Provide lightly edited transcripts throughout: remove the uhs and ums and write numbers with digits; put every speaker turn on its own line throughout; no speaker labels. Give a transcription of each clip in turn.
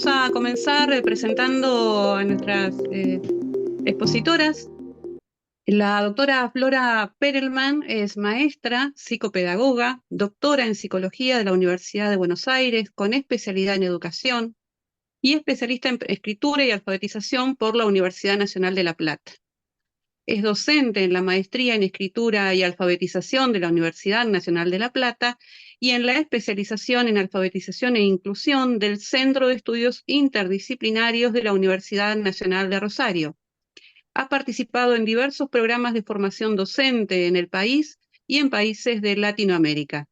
Vamos a comenzar presentando a nuestras expositoras. La doctora Flora Perelman es maestra, psicopedagoga, doctora en psicología de la Universidad de Buenos Aires, con especialidad en educación, y especialista en escritura y alfabetización por la Universidad Nacional de La Plata. Es docente en la maestría en escritura y alfabetización de la Universidad Nacional de La Plata y en la especialización en alfabetización e inclusión del Centro de Estudios Interdisciplinarios de la Universidad Nacional de Rosario. Ha participado en diversos programas de formación docente en el país y en países de Latinoamérica.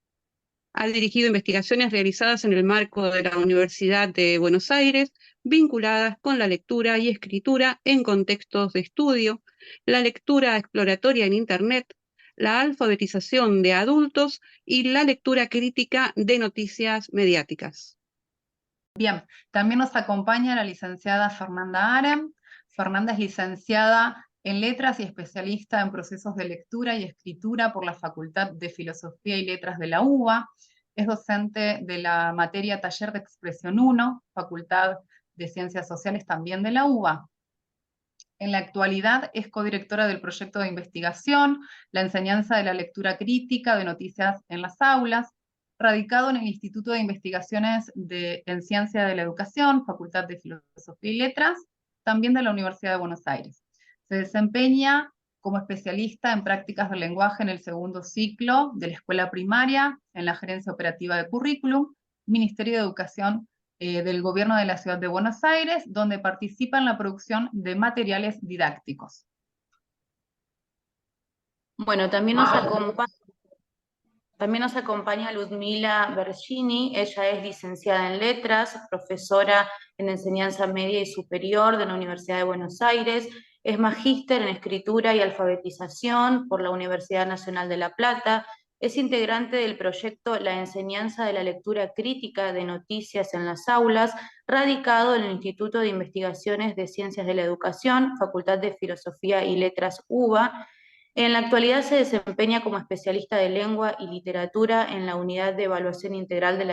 Ha dirigido investigaciones realizadas en el marco de la Universidad de Buenos Aires, vinculadas con la lectura y escritura en contextos de estudio, la lectura exploratoria en Internet, la alfabetización de adultos y la lectura crítica de noticias mediáticas.
Bien, también nos acompaña la licenciada Fernanda Arem. Fernanda es licenciada en Letras y especialista en procesos de lectura y escritura por la Facultad de Filosofía y Letras de la UBA. Es docente de la materia Taller de Expresión 1, Facultad de Ciencias Sociales también de la UBA. En la actualidad es codirectora del proyecto de investigación, la enseñanza de la lectura crítica de noticias en las aulas, radicado en el Instituto de Investigaciones en Ciencia de la Educación, Facultad de Filosofía y Letras, también de la Universidad de Buenos Aires. Se desempeña como especialista en prácticas del lenguaje en el segundo ciclo de la escuela primaria, en la gerencia operativa de currículum, Ministerio de Educación del Gobierno de la Ciudad de Buenos Aires, donde participa en la producción de materiales didácticos.
Bueno, también nos acompaña Ludmila Bergini. Ella es licenciada en Letras, profesora en Enseñanza Media y Superior de la Universidad de Buenos Aires, es magíster en Escritura y Alfabetización por la Universidad Nacional de La Plata, es integrante del proyecto La Enseñanza de la Lectura Crítica de Noticias en las Aulas, radicado en el Instituto de Investigaciones de Ciencias de la Educación, Facultad de Filosofía y Letras UBA. En la actualidad se desempeña como especialista de lengua y literatura en la Unidad de Evaluación Integral de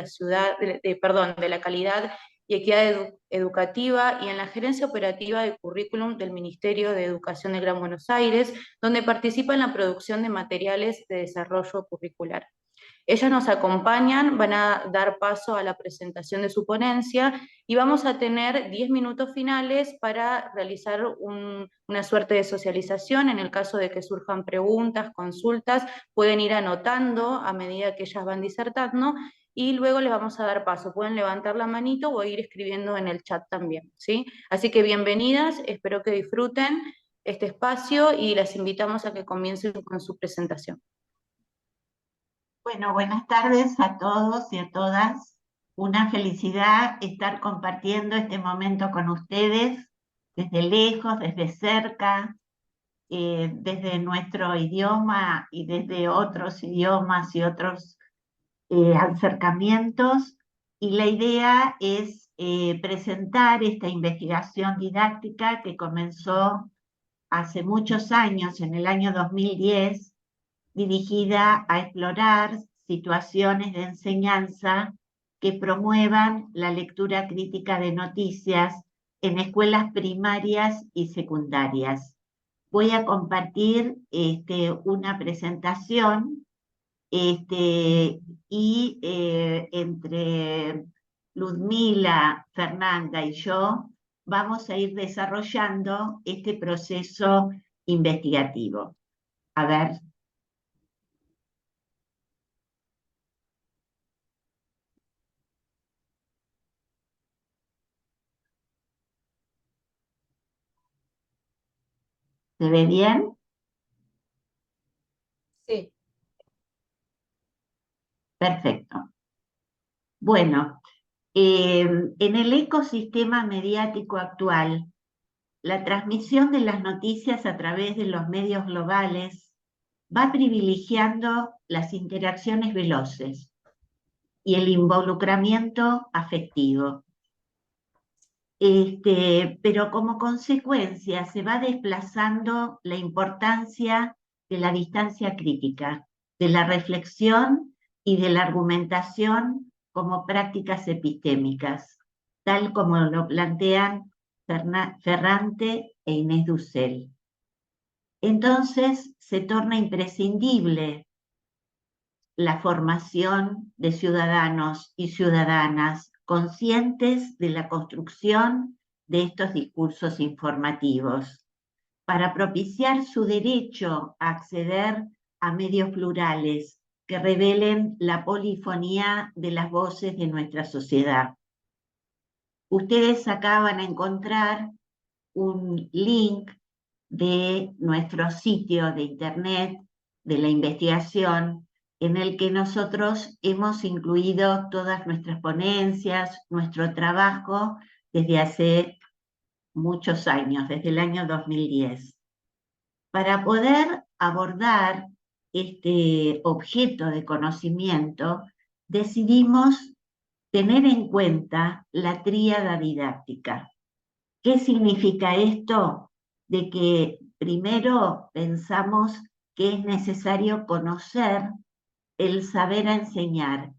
la Calidad y Equidad Educativa y en la Gerencia Operativa de Currículum del Ministerio de Educación del Gran Buenos Aires, donde participa en la producción de materiales de desarrollo curricular. Ellas nos acompañan, van a dar paso a la presentación de su ponencia y vamos a tener 10 minutos finales para realizar una suerte de socialización. En el caso de que surjan preguntas, consultas, pueden ir anotando a medida que ellas van disertando y luego les vamos a dar paso. Pueden levantar la manito o ir escribiendo en el chat también, ¿sí? Así que bienvenidas, espero que disfruten este espacio y las invitamos a que comiencen con su presentación.
Bueno, buenas tardes a todos y a todas. Una felicidad estar compartiendo este momento con ustedes, desde lejos, desde cerca, desde nuestro idioma y desde otros idiomas y otros acercamientos. Y la idea es presentar esta investigación didáctica que comenzó hace muchos años, en el año 2010, dirigida a explorar situaciones de enseñanza que promuevan la lectura crítica de noticias en escuelas primarias y secundarias. Voy a compartir una presentación y entre Ludmila, Fernanda y yo vamos a ir desarrollando este proceso investigativo. A ver. ¿Se ve bien?
Sí.
Perfecto. Bueno, en el ecosistema mediático actual, la transmisión de las noticias a través de los medios globales va privilegiando las interacciones veloces y el involucramiento afectivo. Pero como consecuencia se va desplazando la importancia de la distancia crítica, de la reflexión y de la argumentación como prácticas epistémicas. tal como lo plantean Ferrante e Inés Dussel. Entonces se torna imprescindible la formación de ciudadanos y ciudadanas conscientes de la construcción de estos discursos informativos, para propiciar su derecho a acceder a medios plurales que revelen la polifonía de las voces de nuestra sociedad. Ustedes acá van a encontrar un link de nuestro sitio de internet, de la investigación, en el que nosotros hemos incluido todas nuestras ponencias, nuestro trabajo desde hace muchos años, desde el año 2010. Para poder abordar este objeto de conocimiento, decidimos tener en cuenta la tríada didáctica. ¿Qué significa esto? De que primero pensamos que es necesario conocer el saber enseñar,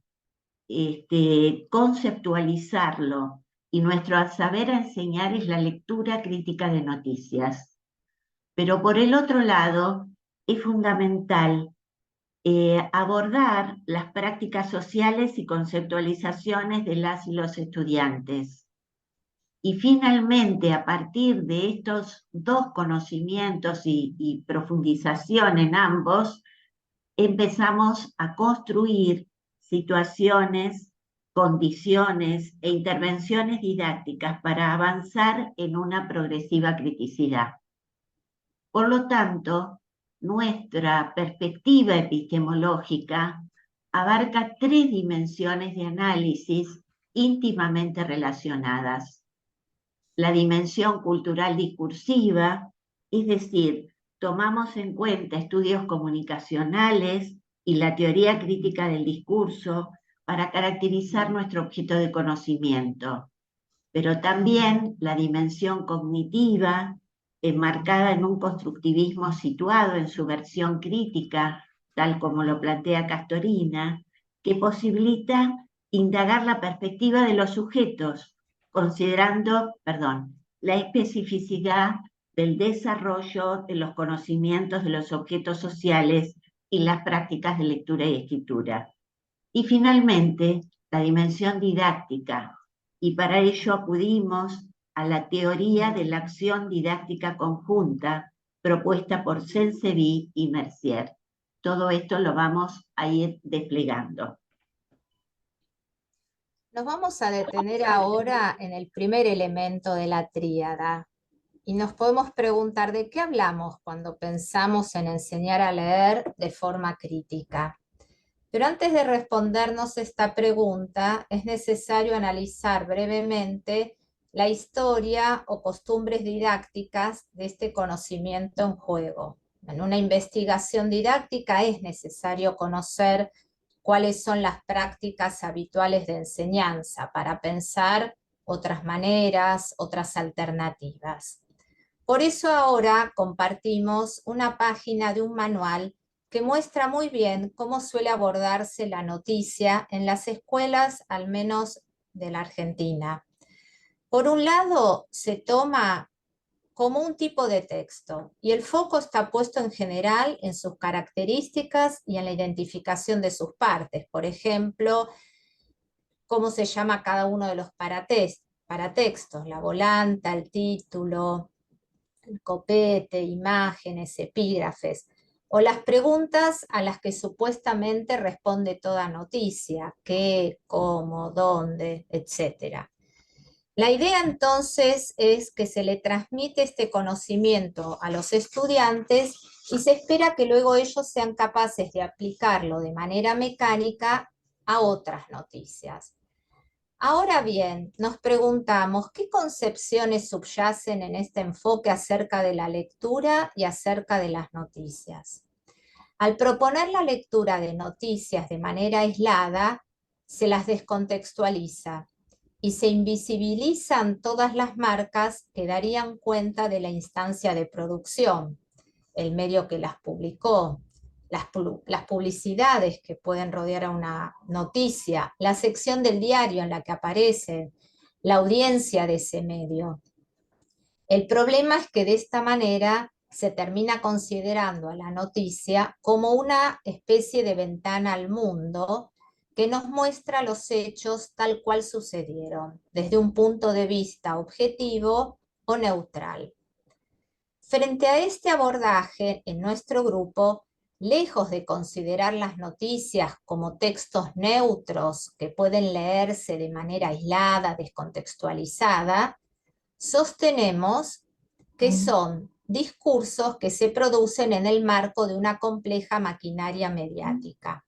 conceptualizarlo, y nuestro saber enseñar es la lectura crítica de noticias. Pero por el otro lado, es fundamental abordar las prácticas sociales y conceptualizaciones de las y los estudiantes. Y finalmente, a partir de estos dos conocimientos y profundización en ambos, empezamos a construir situaciones, condiciones e intervenciones didácticas para avanzar en una progresiva criticidad. Por lo tanto, nuestra perspectiva epistemológica abarca tres dimensiones de análisis íntimamente relacionadas. La dimensión cultural discursiva, es decir, tomamos en cuenta estudios comunicacionales y la teoría crítica del discurso para caracterizar nuestro objeto de conocimiento, pero también la dimensión cognitiva, enmarcada en un constructivismo situado en su versión crítica, tal como lo plantea Castorina, que posibilita indagar la perspectiva de los sujetos, considerando, la especificidad del desarrollo de los conocimientos de los objetos sociales y las prácticas de lectura y escritura. Y finalmente, la dimensión didáctica, y para ello acudimos a la teoría de la acción didáctica conjunta propuesta por Sensevi y Mercier. Todo esto lo vamos a ir desplegando.
Nos vamos a detener ahora en el primer elemento de la tríada y nos podemos preguntar de qué hablamos cuando pensamos en enseñar a leer de forma crítica. Pero antes de respondernos esta pregunta, es necesario analizar brevemente la historia o costumbres didácticas de este conocimiento en juego. En una investigación didáctica es necesario conocer cuáles son las prácticas habituales de enseñanza para pensar otras maneras, otras alternativas. Por eso ahora compartimos una página de un manual que muestra muy bien cómo suele abordarse la noticia en las escuelas, al menos de la Argentina. Por un lado, se toma como un tipo de texto, y el foco está puesto en general en sus características y en la identificación de sus partes. Por ejemplo, cómo se llama cada uno de los paratextos, la volanta, el título, el copete, imágenes, epígrafes, o las preguntas a las que supuestamente responde toda noticia: qué, cómo, dónde, etc. La idea entonces es que se le transmite este conocimiento a los estudiantes y se espera que luego ellos sean capaces de aplicarlo de manera mecánica a otras noticias. Ahora bien, nos preguntamos qué concepciones subyacen en este enfoque acerca de la lectura y acerca de las noticias. Al proponer la lectura de noticias de manera aislada, se las descontextualiza y se invisibilizan todas las marcas que darían cuenta de la instancia de producción, el medio que las publicó, las publicidades que pueden rodear a una noticia, la sección del diario en la que aparecen, la audiencia de ese medio. El problema es que de esta manera se termina considerando a la noticia como una especie de ventana al mundo que nos muestra los hechos tal cual sucedieron, desde un punto de vista objetivo o neutral. Frente a este abordaje, en nuestro grupo, lejos de considerar las noticias como textos neutros que pueden leerse de manera aislada, descontextualizada, sostenemos que son discursos que se producen en el marco de una compleja maquinaria mediática.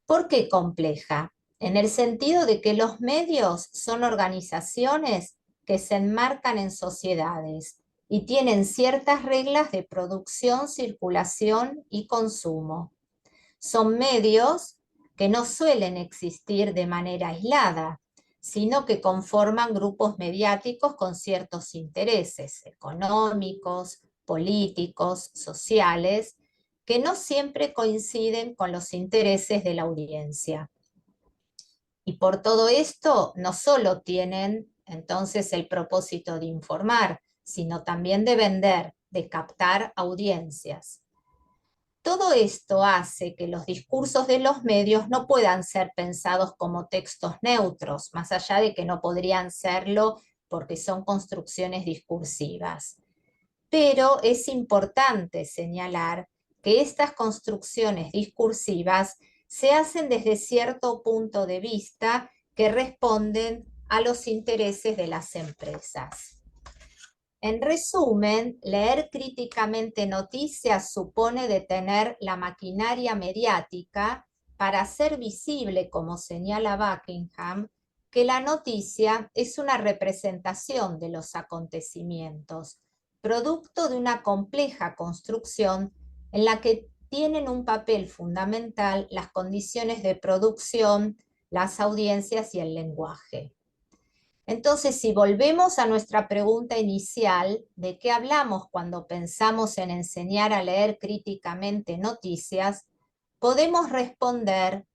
¿Por qué compleja? En el sentido de que los medios son organizaciones que se enmarcan en sociedades y tienen ciertas reglas de producción, circulación y consumo. Son medios que no suelen existir de manera aislada, sino que conforman grupos mediáticos con ciertos intereses económicos, políticos, sociales, que no siempre coinciden con los intereses de la audiencia. Y por todo esto, no solo tienen entonces el propósito de informar, sino también de vender, de captar audiencias. Todo esto hace que los discursos de los medios no puedan ser pensados como textos neutros, más allá de que no podrían serlo porque son construcciones discursivas. Pero es importante señalar que estas construcciones discursivas se hacen desde cierto punto de vista que responden a los intereses de las empresas. En resumen, leer críticamente noticias supone detener la maquinaria mediática para hacer visible, como señala Buckingham, que la noticia es una representación de los acontecimientos, producto de una compleja construcción en la que tienen un papel fundamental las condiciones de producción, las audiencias y el lenguaje. Entonces, si volvemos a nuestra pregunta inicial, ¿de qué hablamos cuando pensamos en enseñar a leer críticamente noticias? Podemos responder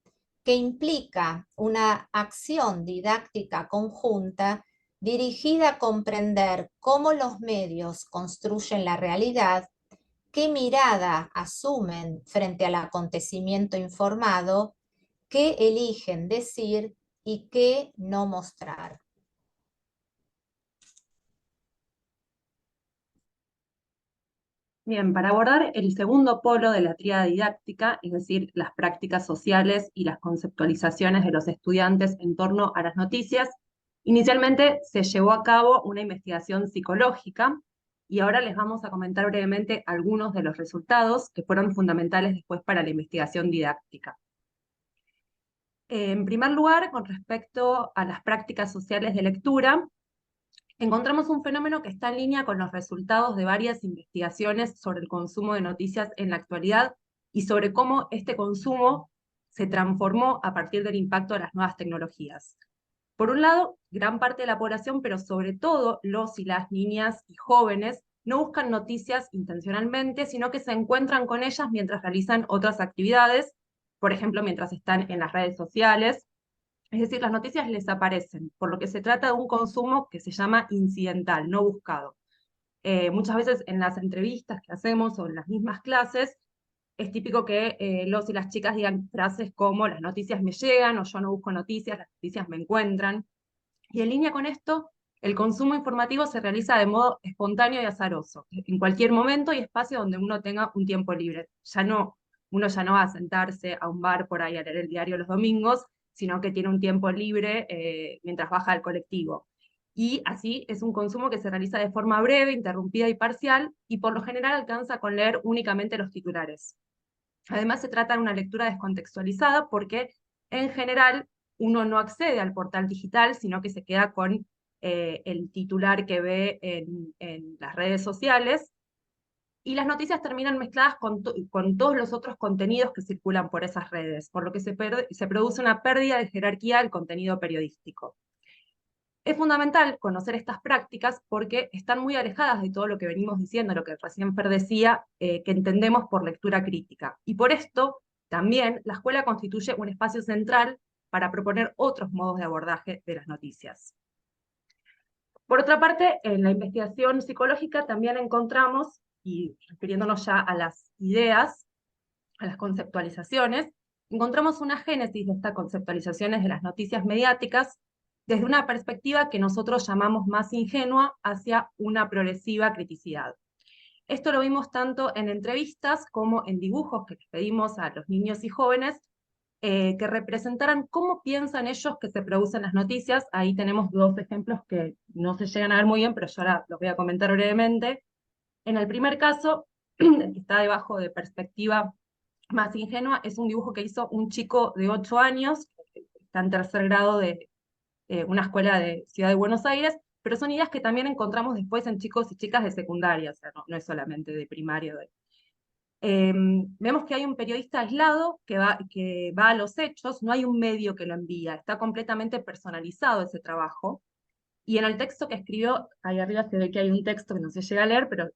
que implica una acción didáctica conjunta dirigida a comprender cómo los medios construyen la realidad, qué mirada asumen frente al acontecimiento informado, qué eligen decir y qué no mostrar.
Bien, para abordar el segundo polo de la tríada didáctica, es decir, las prácticas sociales y las conceptualizaciones de los estudiantes en torno a las noticias, inicialmente se llevó a cabo una investigación psicológica y ahora les vamos a comentar brevemente algunos de los resultados que fueron fundamentales después para la investigación didáctica. En primer lugar, con respecto a las prácticas sociales de lectura, encontramos un fenómeno que está en línea con los resultados de varias investigaciones sobre el consumo de noticias en la actualidad y sobre cómo este consumo se transformó a partir del impacto de las nuevas tecnologías. Por un lado, gran parte de la población, pero sobre todo los y las niñas y jóvenes, no buscan noticias intencionalmente, sino que se encuentran con ellas mientras realizan otras actividades, por ejemplo, mientras están en las redes sociales. Es decir, las noticias les aparecen, por lo que se trata de un consumo que se llama incidental, no buscado. Muchas veces en las entrevistas que hacemos o en las mismas clases, es típico que los y las chicas digan frases como las noticias me llegan o yo no busco noticias, las noticias me encuentran. Y en línea con esto, el consumo informativo se realiza de modo espontáneo y azaroso, en cualquier momento y espacio donde uno tenga un tiempo libre. Uno ya no va a sentarse a un bar por ahí a leer el diario los domingos, sino que tiene un tiempo libre mientras baja al colectivo. Y así es un consumo que se realiza de forma breve, interrumpida y parcial, y por lo general alcanza con leer únicamente los titulares. Además, se trata de una lectura descontextualizada porque, en general, uno no accede al portal digital, sino que se queda con el titular que ve en las redes sociales, y las noticias terminan mezcladas con todos los otros contenidos que circulan por esas redes, por lo que se produce una pérdida de jerarquía del contenido periodístico. Es fundamental conocer estas prácticas porque están muy alejadas de todo lo que venimos diciendo, lo que recién Fer decía, que entendemos por lectura crítica. Y por esto, también, la escuela constituye un espacio central para proponer otros modos de abordaje de las noticias. Por otra parte, en la investigación psicológica también encontramos, y refiriéndonos ya a las ideas, a las conceptualizaciones, encontramos una génesis de estas conceptualizaciones de las noticias mediáticas desde una perspectiva que nosotros llamamos más ingenua hacia una progresiva criticidad. Esto lo vimos tanto en entrevistas como en dibujos que les pedimos a los niños y jóvenes que representaran cómo piensan ellos que se producen las noticias. Ahí tenemos dos ejemplos que no se llegan a ver muy bien, pero yo ahora los voy a comentar brevemente. En el primer caso, el que está debajo de perspectiva más ingenua, es un dibujo que hizo un chico de 8 años, que está en tercer grado de una escuela de Ciudad de Buenos Aires, pero son ideas que también encontramos después en chicos y chicas de secundaria, o sea, no es solamente de primario. Vemos que hay un periodista aislado que va a los hechos, no hay un medio que lo envía, está completamente personalizado ese trabajo. Y en el texto que escribió, ahí arriba se ve que hay un texto que no se llega a leer, pero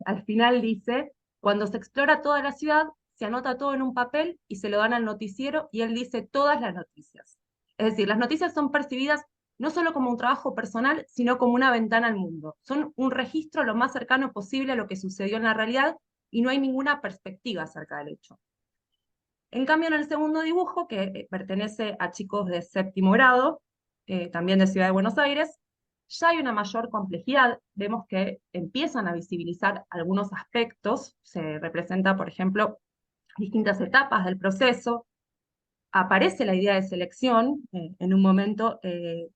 al final dice: cuando se explora toda la ciudad, se anota todo en un papel y se lo dan al noticiero, y él dice todas las noticias. Es decir, las noticias son percibidas no solo como un trabajo personal, sino como una ventana al mundo. Son un registro lo más cercano posible a lo que sucedió en la realidad, y no hay ninguna perspectiva acerca del hecho. En cambio, en el segundo dibujo, que pertenece a chicos de séptimo grado, también de Ciudad de Buenos Aires, ya hay una mayor complejidad. Vemos que empiezan a visibilizar algunos aspectos, se representa, por ejemplo, distintas etapas del proceso, aparece la idea de selección, en un momento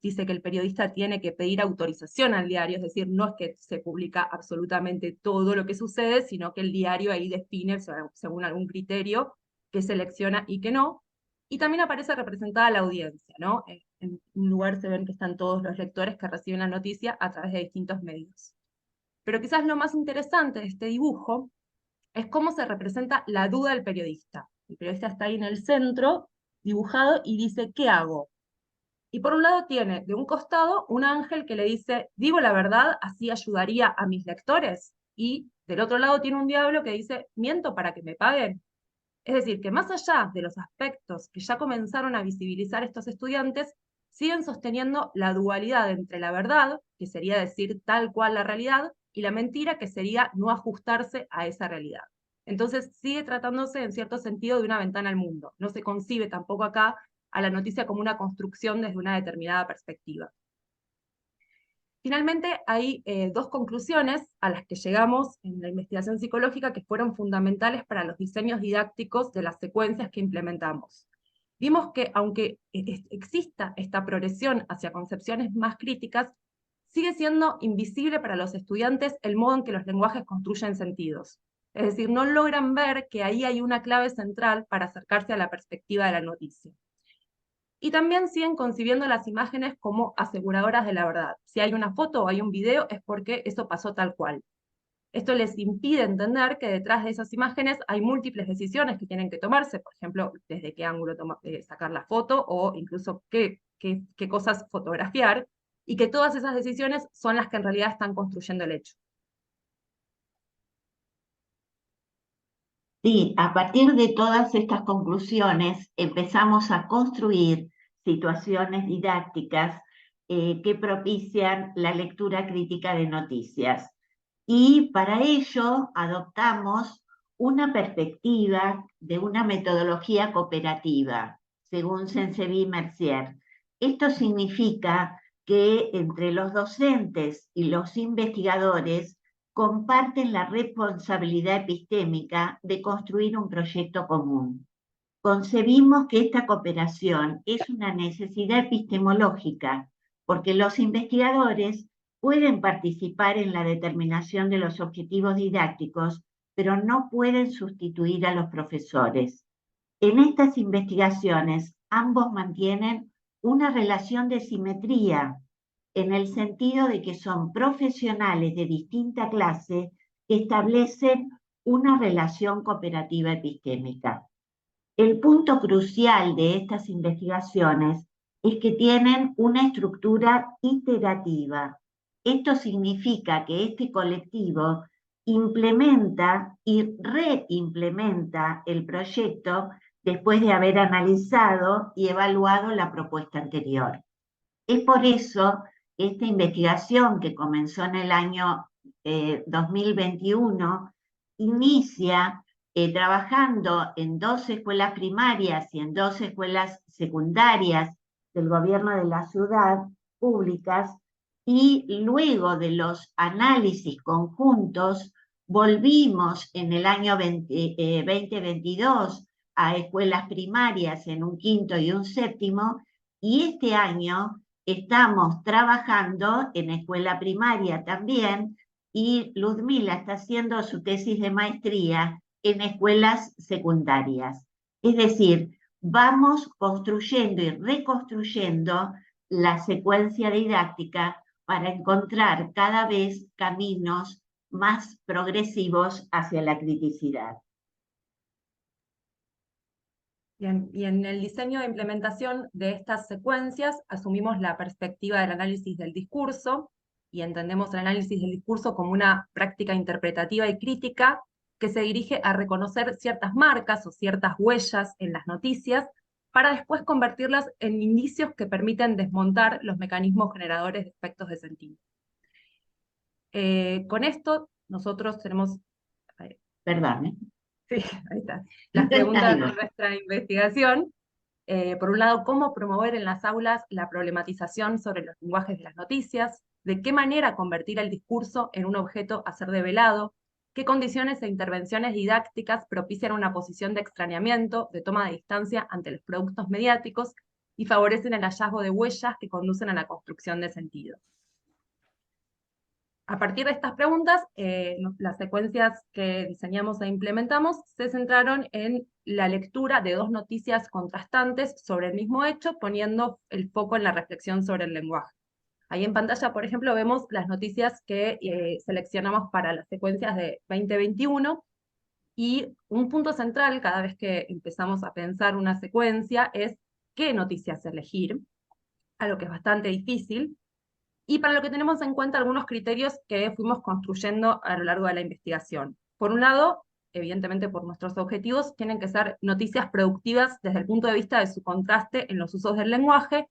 dice que el periodista tiene que pedir autorización al diario, es decir, no es que se publica absolutamente todo lo que sucede, sino que el diario ahí define, según algún criterio, qué selecciona y qué no. Y también aparece representada la audiencia, ¿no? En un lugar se ven que están todos los lectores que reciben la noticia a través de distintos medios. Pero quizás lo más interesante de este dibujo es cómo se representa la duda del periodista. El periodista está ahí en el centro, dibujado, y dice: ¿qué hago? Y por un lado tiene de un costado un ángel que le dice: digo la verdad, así ayudaría a mis lectores. Y del otro lado tiene un diablo que dice: miento para que me paguen. Es decir, que más allá de los aspectos que ya comenzaron a visibilizar estos estudiantes, siguen sosteniendo la dualidad entre la verdad, que sería decir tal cual la realidad, y la mentira, que sería no ajustarse a esa realidad. Entonces sigue tratándose en cierto sentido de una ventana al mundo. No se concibe tampoco acá a la noticia como una construcción desde una determinada perspectiva. Finalmente, hay dos conclusiones a las que llegamos en la investigación psicológica que fueron fundamentales para los diseños didácticos de las secuencias que implementamos. Vimos que aunque exista esta progresión hacia concepciones más críticas, sigue siendo invisible para los estudiantes el modo en que los lenguajes construyen sentidos. Es decir, no logran ver que ahí hay una clave central para acercarse a la perspectiva de la noticia. Y también siguen concibiendo las imágenes como aseguradoras de la verdad. Si hay una foto o hay un video, es porque eso pasó tal cual. Esto les impide entender que detrás de esas imágenes hay múltiples decisiones que tienen que tomarse, por ejemplo, desde qué ángulo sacar la foto, o incluso qué cosas fotografiar, y que todas esas decisiones son las que en realidad están construyendo el hecho.
Sí, a partir de todas estas conclusiones empezamos a construir situaciones didácticas que propician la lectura crítica de noticias. Y para ello adoptamos una perspectiva de una metodología cooperativa, según Censevi Mercier. Esto significa que entre los docentes y los investigadores comparten la responsabilidad epistémica de construir un proyecto común. Concebimos que esta cooperación es una necesidad epistemológica, porque los investigadores pueden participar en la determinación de los objetivos didácticos, pero no pueden sustituir a los profesores. En estas investigaciones, ambos mantienen una relación de simetría, en el sentido de que son profesionales de distinta clase que establecen una relación cooperativa epistémica. El punto crucial de estas investigaciones es que tienen una estructura iterativa. Esto significa que este colectivo implementa y reimplementa el proyecto después de haber analizado y evaluado la propuesta anterior. Es por eso esta investigación que comenzó en el año 2021 inicia trabajando en 2 escuelas primarias y en 2 escuelas secundarias del gobierno de la ciudad, públicas, y luego de los análisis conjuntos volvimos en el año 2022 a escuelas primarias en un 5º y un 7º, y este año estamos trabajando en escuela primaria también, y Ludmila está haciendo su tesis de maestría en escuelas secundarias. Es decir, vamos construyendo y reconstruyendo la secuencia didáctica para encontrar cada vez caminos más progresivos hacia la criticidad.
Bien, y en el diseño e implementación de estas secuencias asumimos la perspectiva del análisis del discurso y entendemos el análisis del discurso como una práctica interpretativa y crítica que se dirige a reconocer ciertas marcas o ciertas huellas en las noticias para después convertirlas en indicios que permiten desmontar los mecanismos generadores de efectos de sentido. Con esto nosotros tenemos...
Perdón,
Sí, ahí está. Las preguntas de nuestra investigación. Por un lado, cómo promover en las aulas la problematización sobre los lenguajes de las noticias, de qué manera convertir el discurso en un objeto a ser develado, qué condiciones e intervenciones didácticas propician una posición de extrañamiento, de toma de distancia ante los productos mediáticos y favorecen el hallazgo de huellas que conducen a la construcción de sentido. A partir de estas preguntas, las secuencias que diseñamos e implementamos se centraron en la lectura de 2 noticias contrastantes sobre el mismo hecho, poniendo el foco en la reflexión sobre el lenguaje. Ahí en pantalla, por ejemplo, vemos las noticias que seleccionamos para las secuencias de 2021, y un punto central cada vez que empezamos a pensar una secuencia es qué noticias elegir, algo que es bastante difícil, y para lo que tenemos en cuenta algunos criterios que fuimos construyendo a lo largo de la investigación. Por un lado, evidentemente por nuestros objetivos, tienen que ser noticias productivas desde el punto de vista de su contraste en los usos del lenguaje,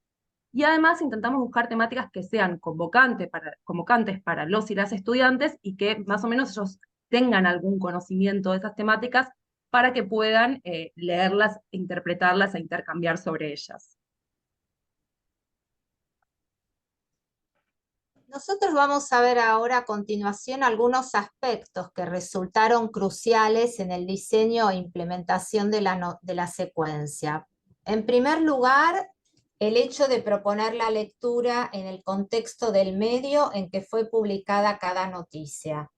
y además intentamos buscar temáticas que sean convocantes para los y las estudiantes y que más o menos ellos tengan algún conocimiento de esas temáticas para que puedan leerlas, interpretarlas e intercambiar sobre ellas.
Nosotros vamos a ver ahora a continuación algunos aspectos que resultaron cruciales en el diseño e implementación de la secuencia. En primer lugar, el hecho de proponer la lectura en el contexto del medio en que fue publicada cada noticia,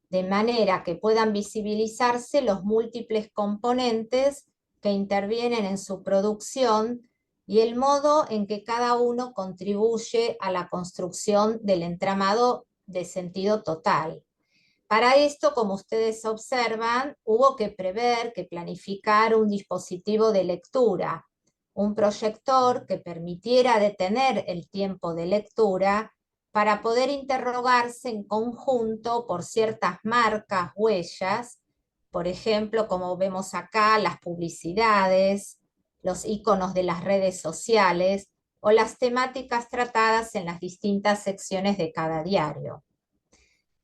de manera que puedan visibilizarse los múltiples componentes que intervienen en su producción y el modo en que cada uno contribuye a la construcción del entramado de sentido total. Para esto, como ustedes observan, hubo que prever, que planificar un dispositivo de lectura, un proyector que permitiera detener el tiempo de lectura para poder interrogarse en conjunto por ciertas marcas, huellas, por ejemplo, como vemos acá, las publicidades, los iconos de las redes sociales o las temáticas tratadas en las distintas secciones de cada diario.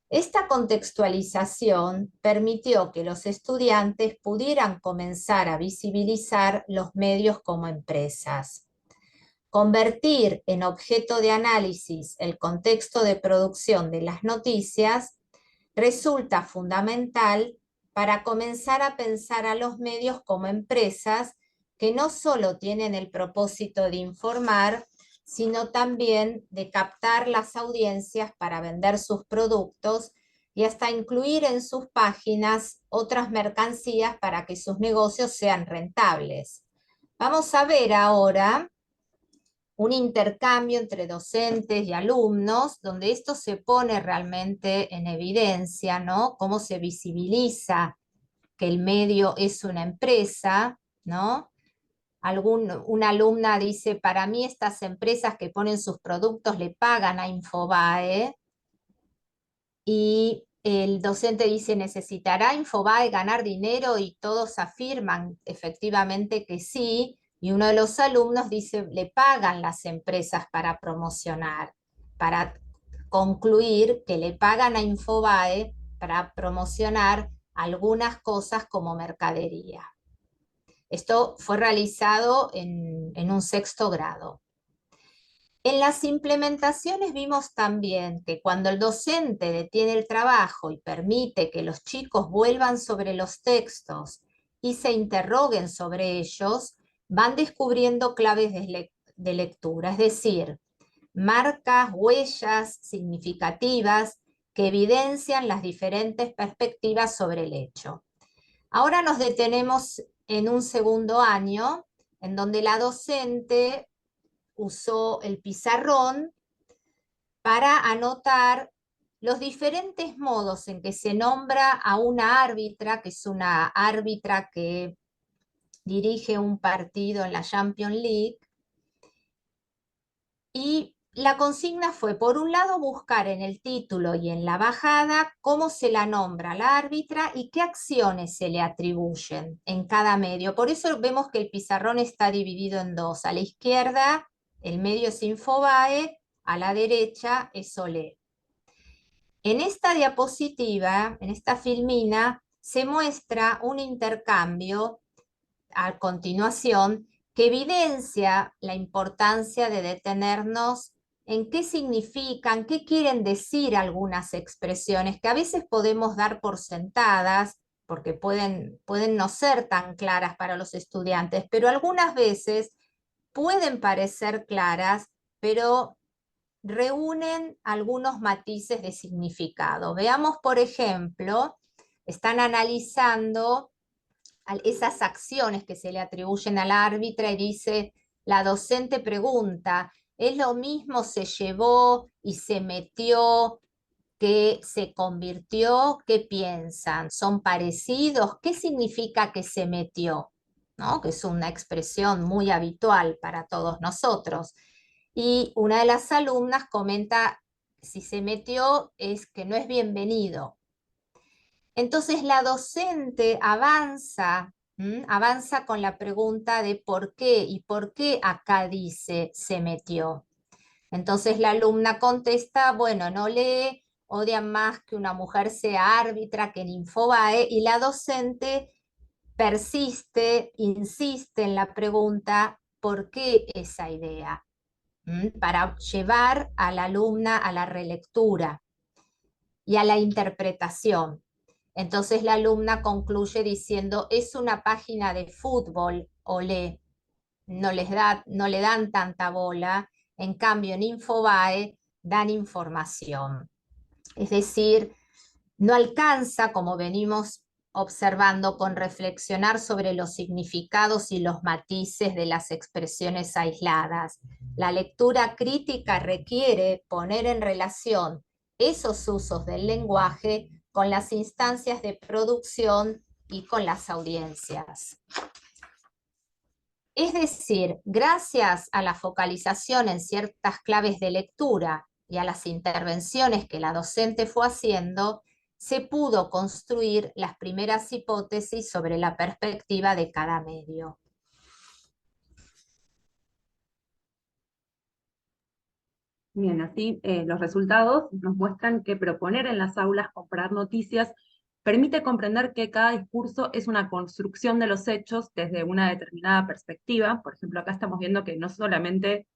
Esta contextualización permitió que los estudiantes pudieran comenzar a visibilizar los medios como empresas. Convertir en objeto de análisis el contexto de producción de las noticias resulta fundamental para comenzar a pensar a los medios como empresas que no solo tienen el propósito de informar, sino también de captar las audiencias para vender sus productos y hasta incluir en sus páginas otras mercancías para que sus negocios sean rentables. Vamos a ver ahora un intercambio entre docentes y alumnos, donde esto se pone realmente en evidencia, ¿no? Cómo se visibiliza que el medio es una empresa, ¿no? Una alumna dice, para mí estas empresas que ponen sus productos le pagan a Infobae, y el docente dice, ¿necesitará Infobae ganar dinero? Y todos afirman efectivamente que sí, y uno de los alumnos dice, le pagan las empresas para promocionar. para concluir que le pagan a Infobae para promocionar algunas cosas como mercadería. Esto fue realizado en un 6º grado. En las implementaciones vimos también que cuando el docente detiene el trabajo y permite que los chicos vuelvan sobre los textos y se interroguen sobre ellos, van descubriendo claves de lectura, es decir, marcas, huellas significativas que evidencian las diferentes perspectivas sobre el hecho. Ahora nos detenemos en un 2º año, en donde la docente usó el pizarrón para anotar los diferentes modos en que se nombra a una árbitra, que es una árbitra que dirige un partido en la Champions League, y la consigna fue, por un lado, buscar en el título y en la bajada cómo se la nombra la árbitra y qué acciones se le atribuyen en cada medio. Por eso vemos que el pizarrón está dividido en 2. A la izquierda, el medio es Infobae, a la derecha es Olé. En esta diapositiva, en esta filmina, se muestra un intercambio a continuación que evidencia la importancia de detenernos en qué significan, qué quieren decir algunas expresiones que a veces podemos dar por sentadas, porque pueden no ser tan claras para los estudiantes, pero algunas veces pueden parecer claras, pero reúnen algunos matices de significado. Veamos, por ejemplo, están analizando esas acciones que se le atribuyen al árbitra y dice, la docente pregunta, ¿es lo mismo se llevó y se metió que se convirtió? ¿Qué piensan? ¿Son parecidos? ¿Qué significa que se metió? ¿No? Que es una expresión muy habitual para todos nosotros. Y una de las alumnas comenta, si se metió es que no es bienvenido. Entonces la docente avanza con la pregunta de por qué y por qué acá dice se metió. Entonces la alumna contesta, bueno, no lee, odian más que una mujer sea árbitra que en Infobae, y la docente persiste, insiste en la pregunta, ¿por qué esa idea? Para llevar a la alumna a la relectura y a la interpretación. Entonces la alumna concluye diciendo, es una página de fútbol, olé, no le dan tanta bola, en cambio en Infobae dan información. Es decir, no alcanza, como venimos observando, con reflexionar sobre los significados y los matices de las expresiones aisladas. La lectura crítica requiere poner en relación esos usos del lenguaje con las instancias de producción y con las audiencias. Es decir, gracias a la focalización en ciertas claves de lectura y a las intervenciones que la docente fue haciendo, se pudo construir las primeras hipótesis sobre la perspectiva de cada medio.
Bien, así los resultados nos muestran que proponer en las aulas comparar noticias permite comprender que cada discurso es una construcción de los hechos desde una determinada perspectiva. Por ejemplo, acá estamos viendo que no solamente,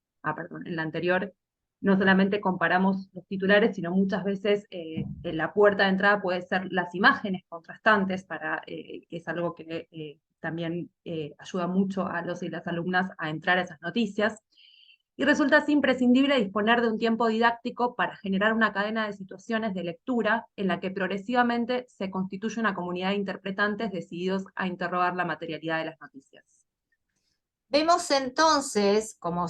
en la anterior, no solamente comparamos los titulares, sino muchas veces en la puerta de entrada puede ser las imágenes contrastantes, que es algo que también ayuda mucho a los y las alumnas a entrar a esas noticias. Y resulta así imprescindible disponer de un tiempo didáctico para generar una cadena de situaciones de lectura en la que progresivamente se constituye una comunidad de interpretantes decididos a interrogar la materialidad de las noticias.
Vemos entonces, como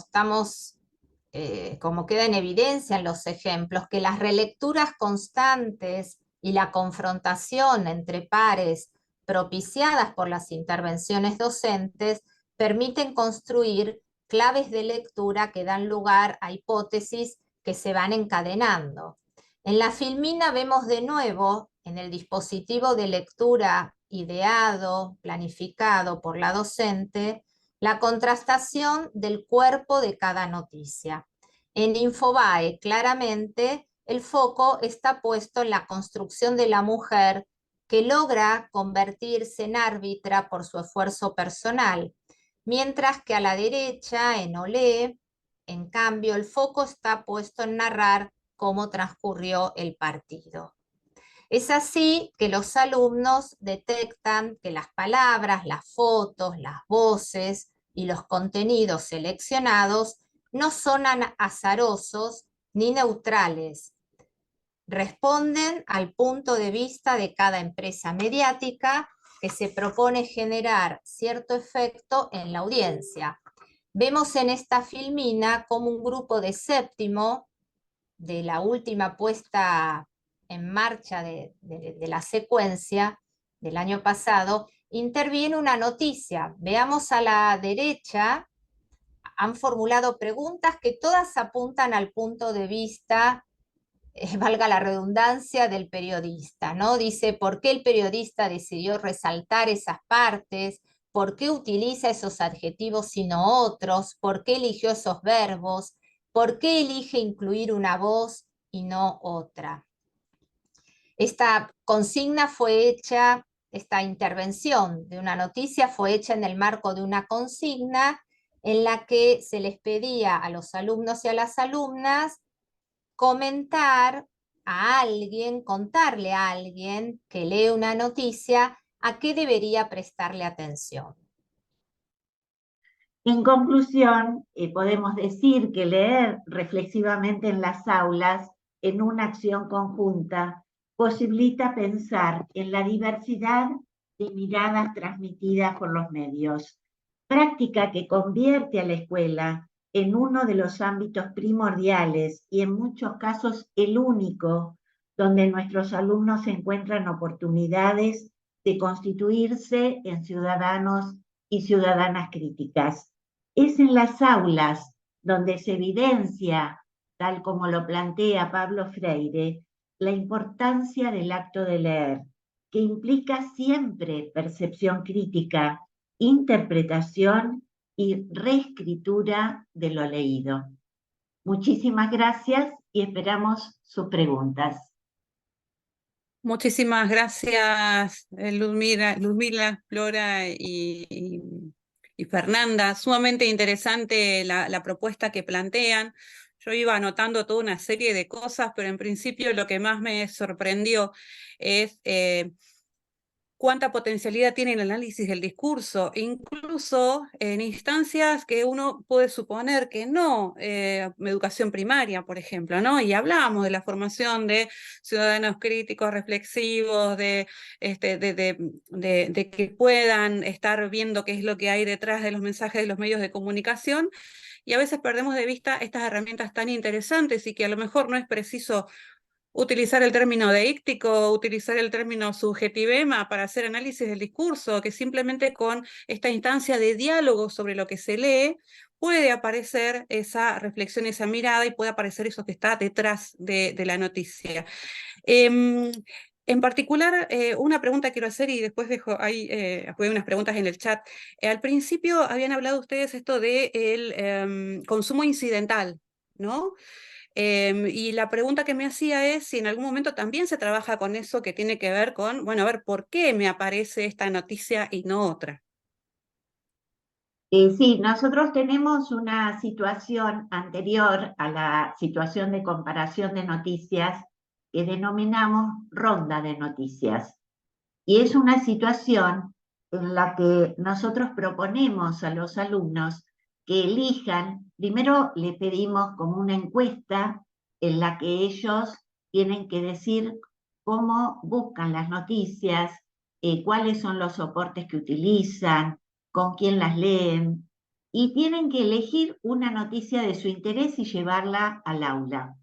queda en evidencia en los ejemplos, que las relecturas constantes y la confrontación entre pares propiciadas por las intervenciones docentes permiten construir claves de lectura que dan lugar a hipótesis que se van encadenando. En la filmina vemos de nuevo en el dispositivo de lectura ideado, planificado por la docente, la contrastación del cuerpo de cada noticia. En Infobae, claramente, el foco está puesto en la construcción de la mujer que logra convertirse en árbitra por su esfuerzo personal, mientras que a la derecha, en Olé, en cambio, el foco está puesto en narrar cómo transcurrió el partido. Es así que los alumnos detectan que las palabras, las fotos, las voces y los contenidos seleccionados no son azarosos ni neutrales. Responden al punto de vista de cada empresa mediática que se propone generar cierto efecto en la audiencia. Vemos en esta filmina como un grupo de séptimo de la última puesta en marcha de la secuencia del año pasado, interviene una noticia. Veamos a la derecha, han formulado preguntas que todas apuntan al punto de vista, valga la redundancia, del periodista, ¿no? Dice, ¿por qué el periodista decidió resaltar esas partes? ¿Por qué utiliza esos adjetivos y no otros? ¿Por qué eligió esos verbos? ¿Por qué elige incluir una voz y no otra? Esta consigna fue hecha, esta intervención de una noticia fue hecha en el marco de una consigna en la que se les pedía a los alumnos y a las alumnas comentar a alguien, contarle a alguien que lee una noticia a qué debería prestarle atención.
En conclusión, podemos decir que leer reflexivamente en las aulas, en una acción conjunta, posibilita pensar en la diversidad de miradas transmitidas por los medios, práctica que convierte a la escuela en uno de los ámbitos primordiales y en muchos casos el único donde nuestros alumnos encuentran oportunidades de constituirse en ciudadanos y ciudadanas críticas. Es en las aulas donde se evidencia, tal como lo plantea Pablo Freire, la importancia del acto de leer, que implica siempre percepción crítica, interpretación y reescritura de lo leído. Muchísimas gracias y esperamos sus preguntas.
Muchísimas gracias, Luzmila, Flora y Fernanda. Sumamente interesante la propuesta que plantean. Yo iba anotando toda una serie de cosas, pero en principio lo que más me sorprendió es cuánta potencialidad tiene el análisis del discurso, incluso en instancias que uno puede suponer que no, educación primaria, por ejemplo, ¿no? Y hablamos de la formación de ciudadanos críticos, reflexivos, de que puedan estar viendo qué es lo que hay detrás de los mensajes de los medios de comunicación, y a veces perdemos de vista estas herramientas tan interesantes y que a lo mejor no es preciso utilizar el término deíctico, utilizar el término subjetivema para hacer análisis del discurso, que simplemente con esta instancia de diálogo sobre lo que se lee, puede aparecer esa reflexión, esa mirada, y puede aparecer eso que está detrás de la noticia. En particular, una pregunta quiero hacer y después dejo ahí unas preguntas en el chat. Al principio habían hablado ustedes esto del consumo incidental, ¿no? Y la pregunta que me hacía es si en algún momento también se trabaja con eso que tiene que ver con, bueno, a ver, ¿por qué me aparece esta noticia y no otra?
Sí, nosotros tenemos una situación anterior a la situación de comparación de noticias que denominamos ronda de noticias. Y es una situación en la que nosotros proponemos a los alumnos que elijan, primero le pedimos como una encuesta en la que ellos tienen que decir cómo buscan las noticias, cuáles son los soportes que utilizan, con quién las leen, y tienen que elegir una noticia de su interés y llevarla al aula.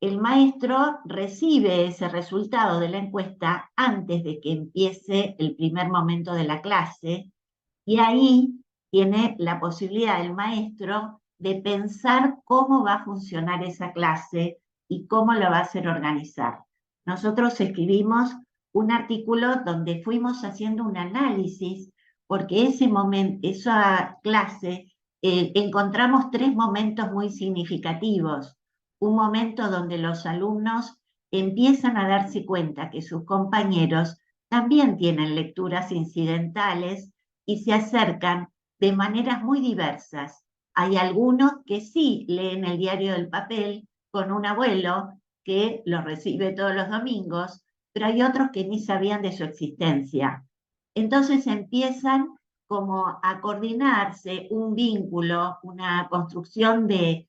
El maestro recibe ese resultado de la encuesta antes de que empiece el primer momento de la clase, y ahí tiene la posibilidad el maestro de pensar cómo va a funcionar esa clase y cómo la va a hacer organizar. Nosotros escribimos un artículo donde fuimos haciendo un análisis, porque esa clase encontramos tres momentos muy significativos. Un momento donde los alumnos empiezan a darse cuenta que sus compañeros también tienen lecturas incidentales y se acercan de maneras muy diversas. Hay algunos que sí leen el diario del papel con un abuelo que lo recibe todos los domingos, pero hay otros que ni sabían de su existencia. Entonces empiezan como a coordinarse un vínculo, una construcción de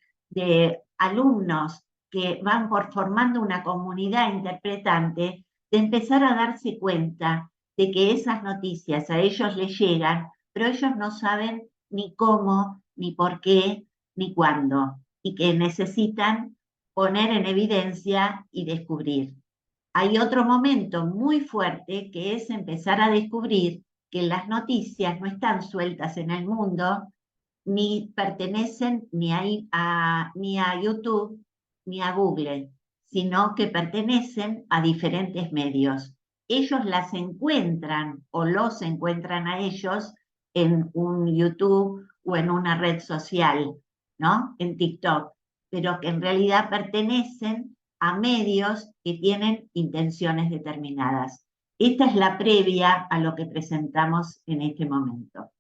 alumnos que van formando una comunidad interpretante, de empezar a darse cuenta de que esas noticias a ellos les llegan, pero ellos no saben ni cómo, ni por qué, ni cuándo, y que necesitan poner en evidencia y descubrir. Hay otro momento muy fuerte que es empezar a descubrir que las noticias no están sueltas en el mundo, ni pertenecen ni a YouTube ni a Google, sino que pertenecen a diferentes medios. Ellos las encuentran o los encuentran a ellos en un YouTube o en una red social, ¿no? En TikTok, pero que en realidad pertenecen a medios que tienen intenciones determinadas. Esta es la previa a lo que presentamos en este momento.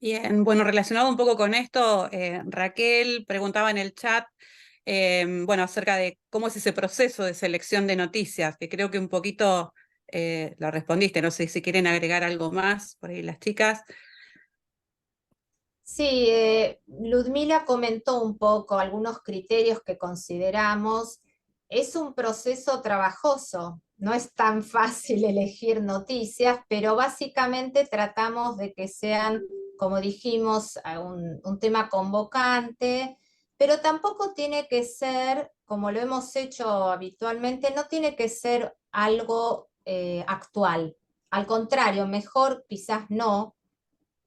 Bien, bueno, relacionado un poco con esto, Raquel preguntaba en el chat, bueno, acerca de cómo es ese proceso de selección de noticias, que creo que un poquito lo respondiste, no sé si quieren agregar algo más por ahí las chicas.
Sí, Ludmila comentó un poco algunos criterios que consideramos. Es un proceso trabajoso, no es tan fácil elegir noticias, pero básicamente tratamos de que sean, como dijimos, un tema convocante, pero tampoco tiene que ser, como lo hemos hecho habitualmente, no tiene que ser algo actual. Al contrario, mejor quizás no,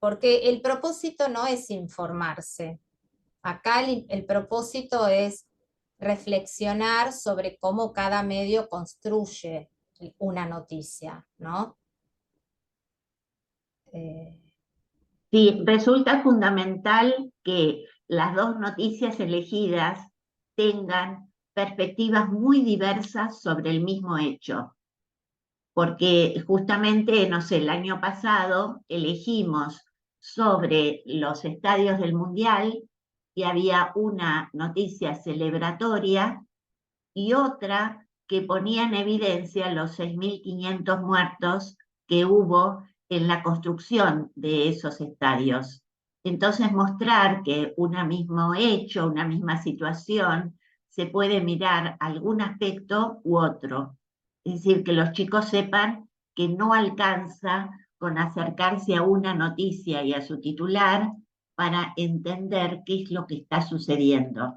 porque el propósito no es informarse. Acá el propósito es reflexionar sobre cómo cada medio construye una noticia, ¿no?
Sí, resulta fundamental que las dos noticias elegidas tengan perspectivas muy diversas sobre el mismo hecho, porque justamente, no sé, el año pasado elegimos sobre los estadios del Mundial y había una noticia celebratoria y otra que ponía en evidencia los 6.500 muertos que hubo en la construcción de esos estadios. Entonces mostrar que un mismo hecho, una misma situación, se puede mirar algún aspecto u otro. Es decir, que los chicos sepan que no alcanza con acercarse a una noticia y a su titular para entender qué es lo que está sucediendo.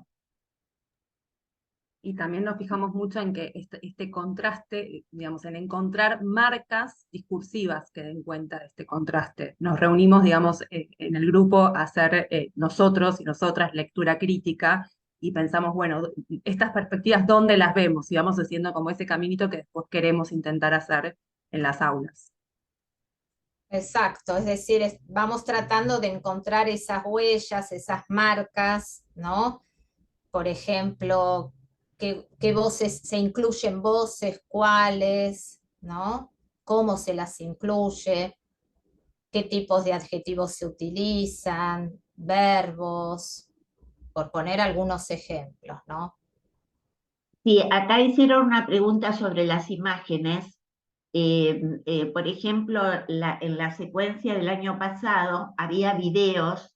Y también nos fijamos mucho en que este contraste, digamos, en encontrar marcas discursivas que den cuenta de este contraste. Nos reunimos, digamos, en el grupo a hacer nosotros y nosotras lectura crítica y pensamos, bueno, estas perspectivas, ¿dónde las vemos? Y vamos haciendo como ese caminito que después queremos intentar hacer en las aulas.
Exacto, es decir, vamos tratando de encontrar esas huellas, esas marcas, ¿no? Por ejemplo, qué voces se incluyen, voces, cuáles, ¿no? Cómo se las incluye, qué tipos de adjetivos se utilizan, verbos, por poner algunos ejemplos, ¿no?
Sí, acá hicieron una pregunta sobre las imágenes. Por ejemplo, en la secuencia del año pasado había videos,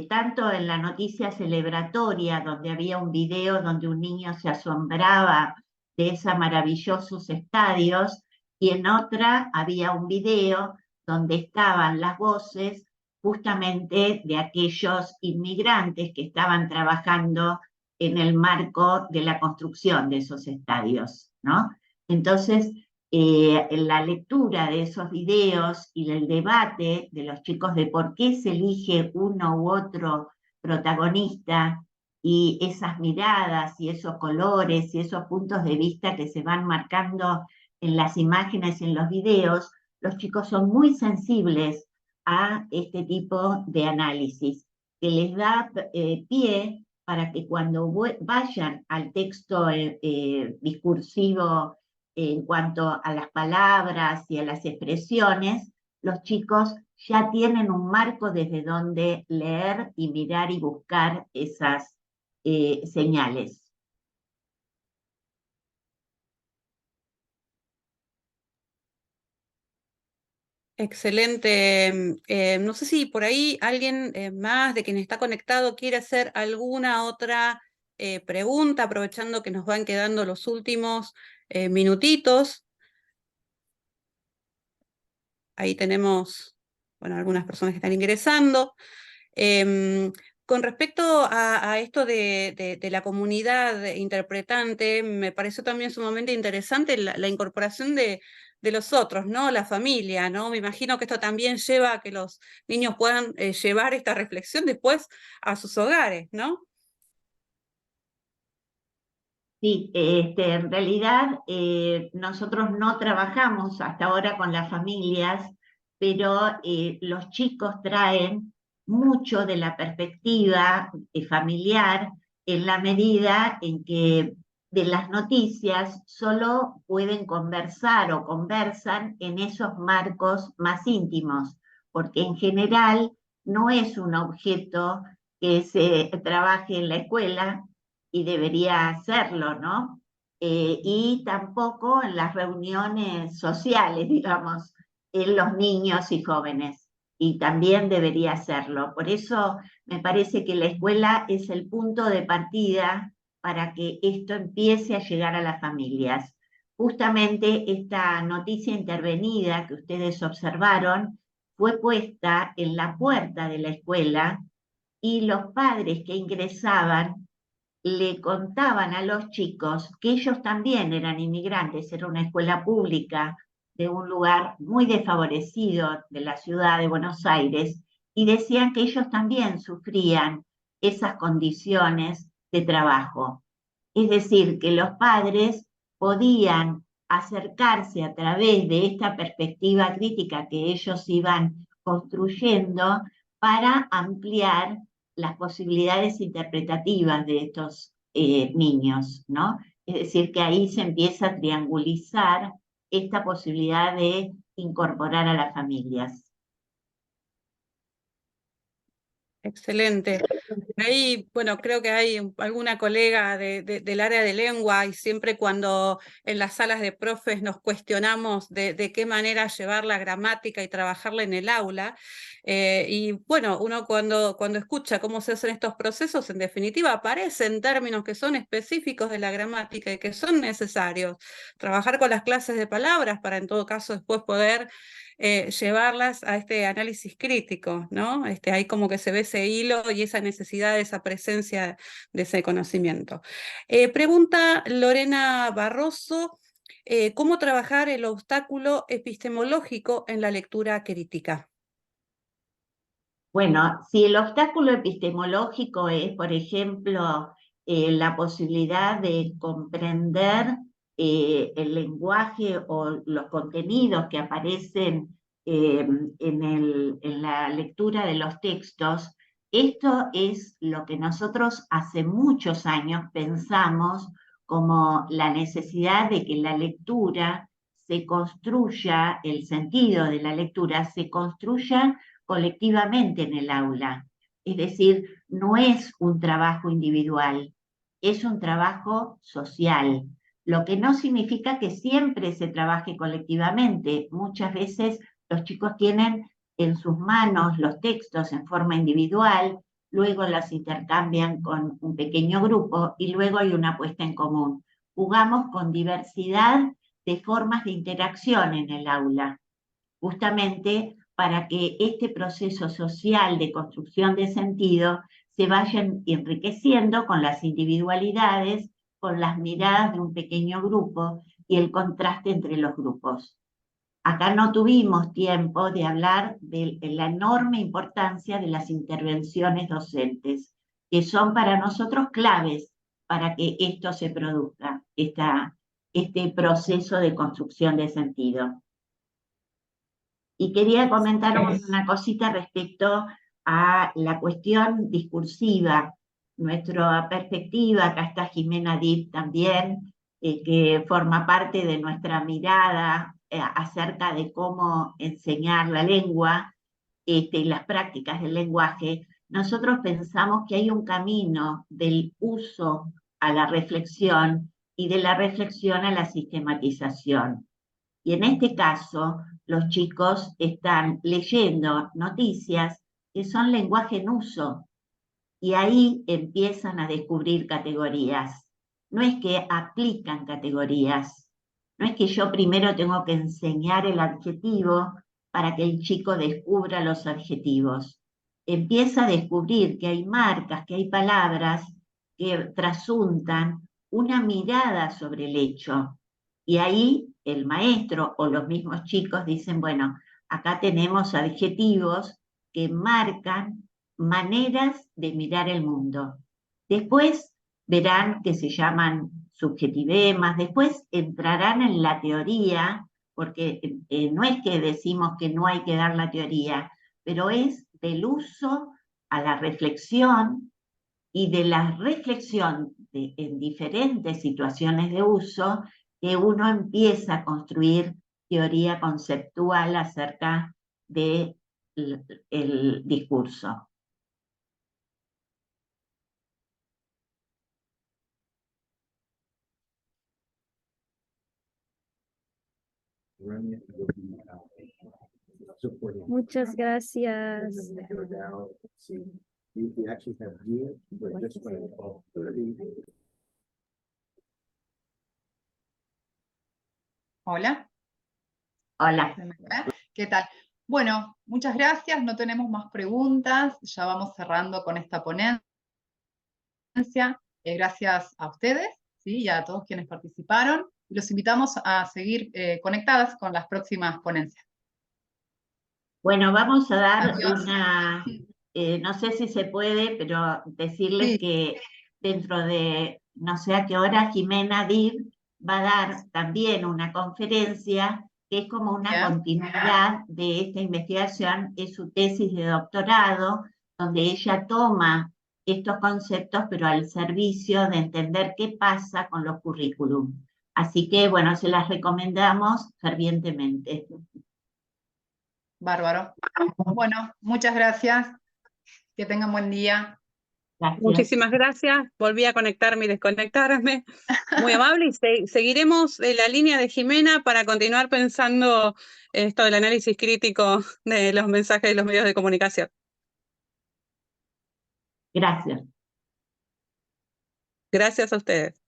tanto en la noticia celebratoria, donde había un video donde un niño se asombraba de esos maravillosos estadios, y en otra había un video donde estaban las voces justamente de aquellos inmigrantes que estaban trabajando en el marco de la construcción de esos estadios, ¿no? Entonces, en la lectura de esos videos y el debate de los chicos de por qué se elige uno u otro protagonista y esas miradas y esos colores y esos puntos de vista que se van marcando en las imágenes y en los videos, los chicos son muy sensibles a este tipo de análisis, que les da pie para que cuando vayan al texto discursivo en cuanto a las palabras y a las expresiones, los chicos ya tienen un marco desde donde leer y mirar y buscar esas señales.
Excelente. No sé si por ahí alguien más de quien está conectado quiere hacer alguna otra pregunta, aprovechando que nos van quedando los últimos minutitos. Ahí tenemos, bueno, algunas personas que están ingresando. Con respecto a esto de la comunidad interpretante, me pareció también sumamente interesante la incorporación de los otros, ¿no? La familia, ¿no? Me imagino que esto también lleva a que los niños puedan llevar esta reflexión después a sus hogares, ¿no?
Sí, en realidad nosotros no trabajamos hasta ahora con las familias, pero los chicos traen mucho de la perspectiva familiar en la medida en que de las noticias solo pueden conversar o conversan en esos marcos más íntimos, porque en general no es un objeto que se trabaje en la escuela, y debería hacerlo, ¿no? Y tampoco en las reuniones sociales, digamos, en los niños y jóvenes, y también debería hacerlo. Por eso me parece que la escuela es el punto de partida para que esto empiece a llegar a las familias. Justamente esta noticia intervenida que ustedes observaron fue puesta en la puerta de la escuela y los padres que ingresaban le contaban a los chicos que ellos también eran inmigrantes, era una escuela pública de un lugar muy desfavorecido de la ciudad de Buenos Aires, y decían que ellos también sufrían esas condiciones de trabajo. Es decir, que los padres podían acercarse a través de esta perspectiva crítica que ellos iban construyendo para ampliar las posibilidades interpretativas de estos niños, ¿no? Es decir, que ahí se empieza a triangulizar esta posibilidad de incorporar a las familias.
Excelente. Ahí, bueno, creo que hay alguna colega del área de lengua y siempre cuando en las salas de profes nos cuestionamos de qué manera llevar la gramática y trabajarla en el aula, y bueno, uno cuando escucha cómo se hacen estos procesos, en definitiva aparecen términos que son específicos de la gramática y que son necesarios. Trabajar con las clases de palabras para en todo caso después poder llevarlas a este análisis crítico, ¿no? Ahí como que se ve ese hilo y esa necesidad, esa presencia de ese conocimiento. Pregunta Lorena Barroso, ¿cómo trabajar el obstáculo epistemológico en la lectura crítica?
Bueno, si el obstáculo epistemológico es, por ejemplo, la posibilidad de comprender el lenguaje o los contenidos que aparecen en la lectura de los textos, esto es lo que nosotros hace muchos años pensamos como la necesidad de que la lectura se construya, el sentido de la lectura se construya colectivamente en el aula. Es decir, no es un trabajo individual, es un trabajo social, lo que no significa que siempre se trabaje colectivamente. Muchas veces los chicos tienen en sus manos los textos en forma individual, luego las intercambian con un pequeño grupo y luego hay una puesta en común. Jugamos con diversidad de formas de interacción en el aula, justamente para que este proceso social de construcción de sentido se vaya enriqueciendo con las individualidades, con las miradas de un pequeño grupo y el contraste entre los grupos. Acá no tuvimos tiempo de hablar de la enorme importancia de las intervenciones docentes, que son para nosotros claves para que esto se produzca, este proceso de construcción de sentido. Y quería comentar una cosita respecto a la cuestión discursiva. Nuestra perspectiva, acá está Jimena Dip también, que forma parte de nuestra mirada acerca de cómo enseñar la lengua y las prácticas del lenguaje. Nosotros pensamos que hay un camino del uso a la reflexión y de la reflexión a la sistematización. Y en este caso, los chicos están leyendo noticias que son lenguaje en uso, y ahí empiezan a descubrir categorías. No es que aplican categorías, no es que yo primero tengo que enseñar el adjetivo para que el chico descubra los adjetivos. Empieza a descubrir que hay marcas, que hay palabras que trasuntan una mirada sobre el hecho. Y ahí el maestro o los mismos chicos dicen, bueno, acá tenemos adjetivos que marcan maneras de mirar el mundo. Después verán que se llaman subjetivemas, después entrarán en la teoría, porque no es que decimos que no hay que dar la teoría, pero es del uso a la reflexión, y de la reflexión en diferentes situaciones de uso, que uno empieza a construir teoría conceptual acerca del discurso.
Muchas gracias.
Hola.
Hola.
¿Qué tal? Bueno, muchas gracias. No tenemos más preguntas. Ya vamos cerrando con esta ponencia. Gracias a ustedes, ¿sí? Y a todos quienes participaron. Los invitamos a seguir conectadas con las próximas ponencias.
Bueno, vamos a dar
Adiós.
una, no sé si se puede, pero decirles
Sí.
que dentro de no sé a qué hora Jimena Dib va a dar también una conferencia que es como una continuidad de esta investigación, es su tesis de doctorado, donde ella toma estos conceptos, pero al servicio de entender qué pasa con los currículum. Así que, bueno, se las recomendamos fervientemente.
Bárbaro. Bueno, muchas gracias. Que tengan buen día.
Gracias.
Muchísimas gracias. Volví a conectarme y desconectarme. Muy amable, y seguiremos la línea de Jimena para continuar pensando esto del análisis crítico de los mensajes de los medios de comunicación.
Gracias.
Gracias a ustedes.